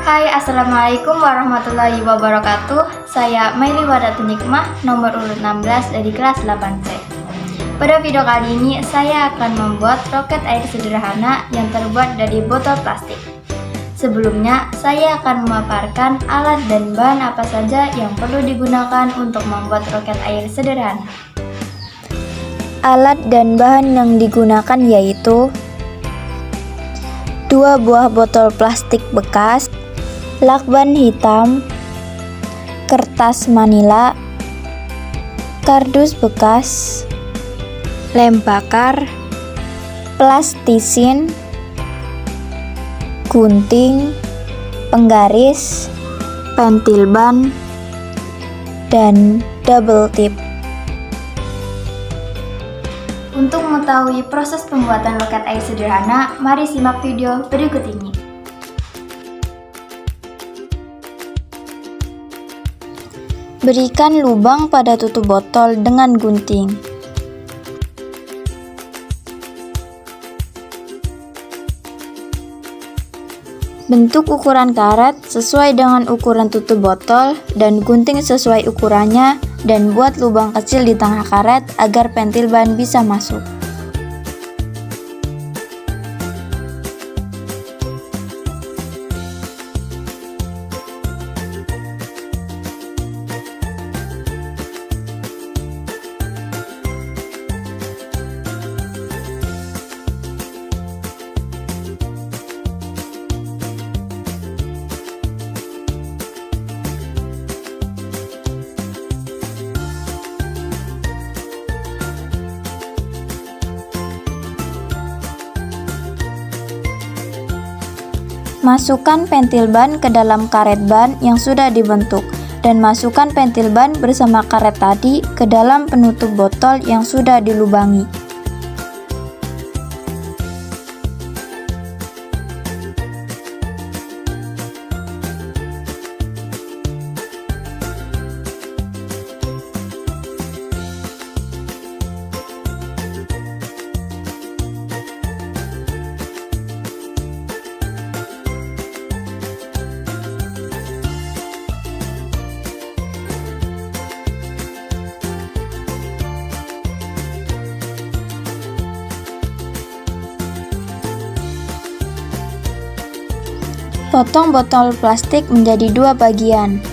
Hai, Assalamualaikum warahmatullahi wabarakatuh. Saya Maili Wadatul Nikmah, nomor urut 16 dari kelas 8C. Pada video kali ini, saya akan membuat roket air sederhana yang terbuat dari botol plastik. Sebelumnya, saya akan memaparkan alat dan bahan apa saja yang perlu digunakan untuk membuat roket air sederhana. Alat dan bahan yang digunakan yaitu 2 buah botol plastik bekas, lakban hitam, kertas manila, kardus bekas, lem bakar, plastisin, gunting, penggaris, pentil ban, dan double tip. Untuk mengetahui proses pembuatan roket air sederhana, mari simak video berikut ini. Berikan lubang pada tutup botol dengan gunting. Bentuk ukuran karet sesuai dengan ukuran tutup botol dan gunting sesuai ukurannya, dan buat lubang kecil di tengah karet agar pentil ban bisa masuk. Masukkan pentil ban ke dalam karet ban yang sudah dibentuk, dan masukkan pentil ban bersama karet tadi ke dalam penutup botol yang sudah dilubangi. Potong botol plastik menjadi 2 bagian.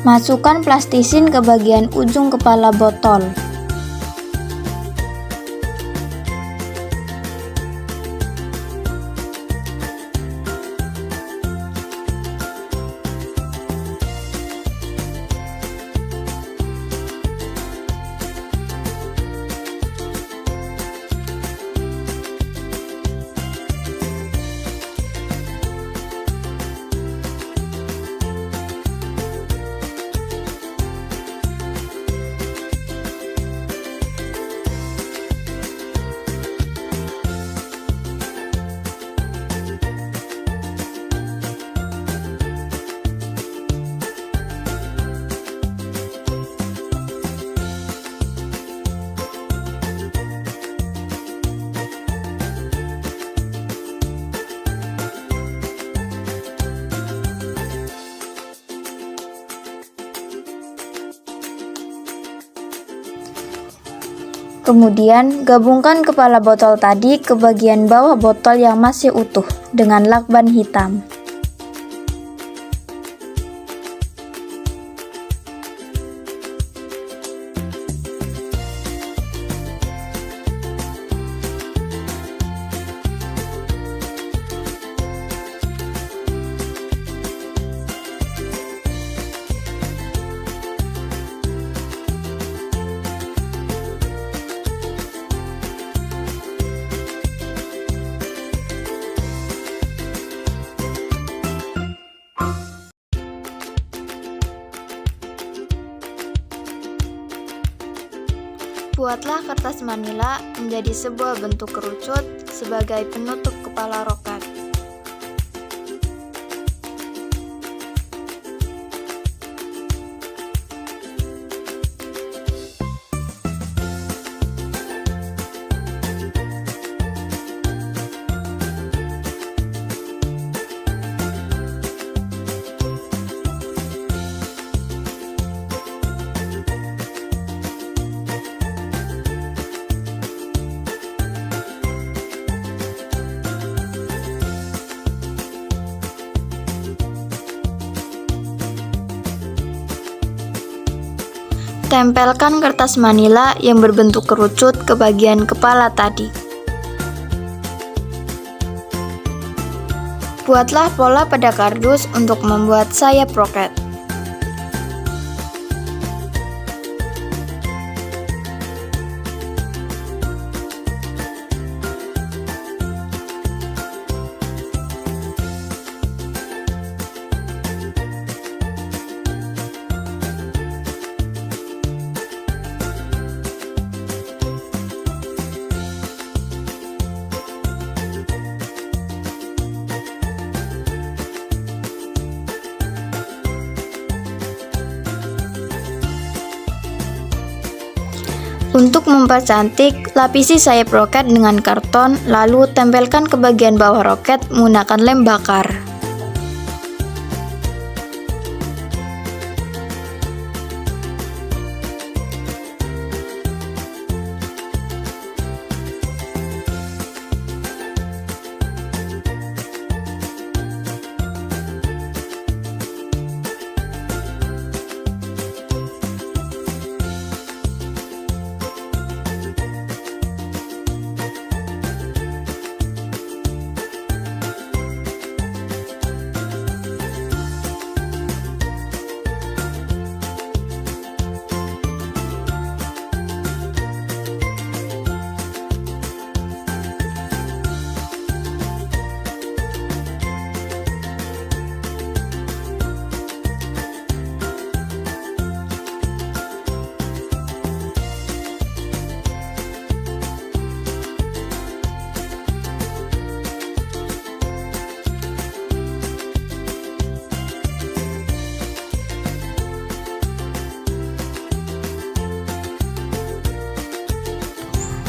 Masukkan plastisin ke bagian ujung kepala botol. Kemudian, gabungkan kepala botol tadi ke bagian bawah botol yang masih utuh dengan lakban hitam. Buatlah kertas manila menjadi sebuah bentuk kerucut sebagai penutup kepala roket. Tempelkan kertas manila yang berbentuk kerucut ke bagian kepala tadi. Buatlah pola pada kardus untuk membuat sayap roket. Untuk mempercantik, lapisi sayap roket dengan karton, lalu tempelkan ke bagian bawah roket menggunakan lem bakar.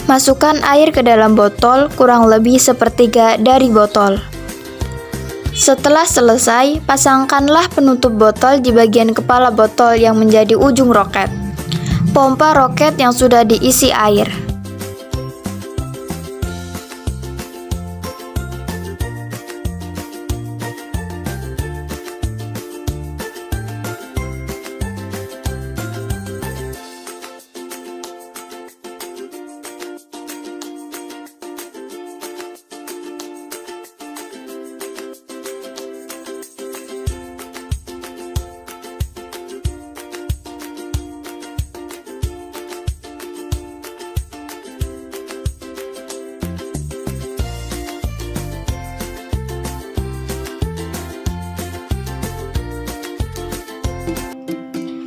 Masukkan air ke dalam botol kurang lebih sepertiga dari botol. Setelah selesai, pasangkanlah penutup botol di bagian kepala botol yang menjadi ujung roket. Pompa roket yang sudah diisi air.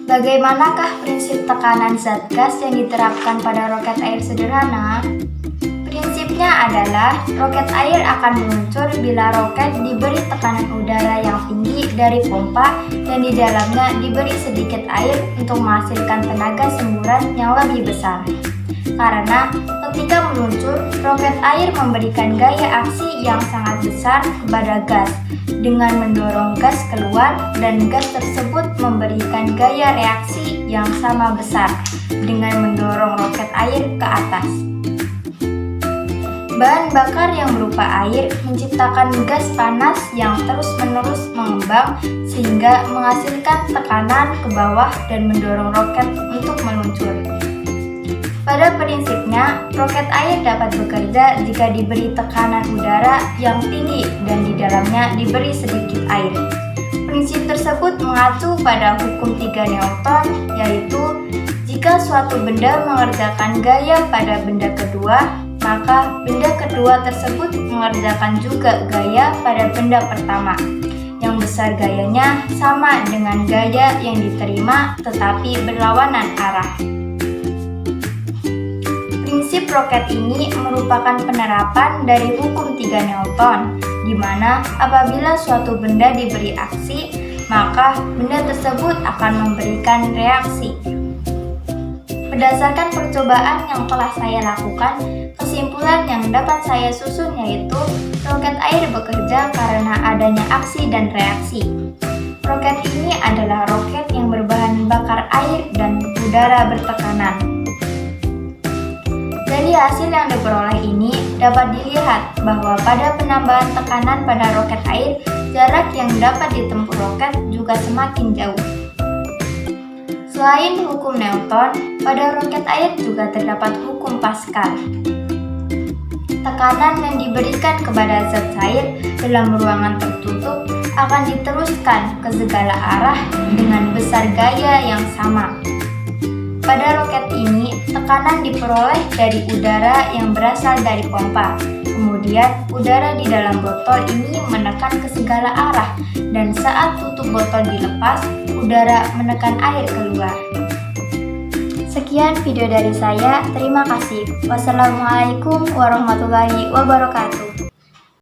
Bagaimanakah prinsip tekanan zat gas yang diterapkan pada roket air sederhana? Prinsipnya adalah roket air akan meluncur bila roket diberi tekanan udara yang tinggi dari pompa dan di dalamnya diberi sedikit air untuk menghasilkan tenaga semburan yang lebih besar. Karena ketika meluncur, roket air memberikan gaya aksi yang sangat besar kepada gas dengan mendorong gas keluar, dan gas tersebut memberikan gaya reaksi yang sama besar dengan mendorong roket air ke atas. Bahan bakar yang berupa air menciptakan gas panas yang terus-menerus mengembang sehingga menghasilkan tekanan ke bawah dan mendorong roket untuk meluncur. Pada prinsipnya, roket air dapat bekerja jika diberi tekanan udara yang tinggi dan di dalamnya diberi sedikit air. Prinsip tersebut mengacu pada hukum 3 Newton, yaitu jika suatu benda mengerjakan gaya pada benda kedua, maka benda kedua tersebut mengerjakan juga gaya pada benda pertama, yang besar gayanya sama dengan gaya yang diterima tetapi berlawanan arah. Prinsip roket ini merupakan penerapan dari hukum 3 Newton, di mana apabila suatu benda diberi aksi, maka benda tersebut akan memberikan reaksi. Berdasarkan percobaan yang telah saya lakukan, kesimpulan yang dapat saya susun yaitu roket air bekerja karena adanya aksi dan reaksi. Roket ini adalah roket yang berbahan bakar air dan udara bertekanan. Dari hasil yang diperoleh ini dapat dilihat bahwa pada penambahan tekanan pada roket air, jarak yang dapat ditempuh roket juga semakin jauh. Selain hukum Newton, pada roket air juga terdapat hukum Pascal. Tekanan yang diberikan kepada zat cair dalam ruangan tertutup akan diteruskan ke segala arah dengan besar gaya yang sama. Pada roket ini, tekanan diperoleh dari udara yang berasal dari pompa. Kemudian, udara di dalam botol ini menekan ke segala arah, dan saat tutup botol dilepas, udara menekan air keluar. Sekian video dari saya, terima kasih. Wassalamualaikum warahmatullahi wabarakatuh.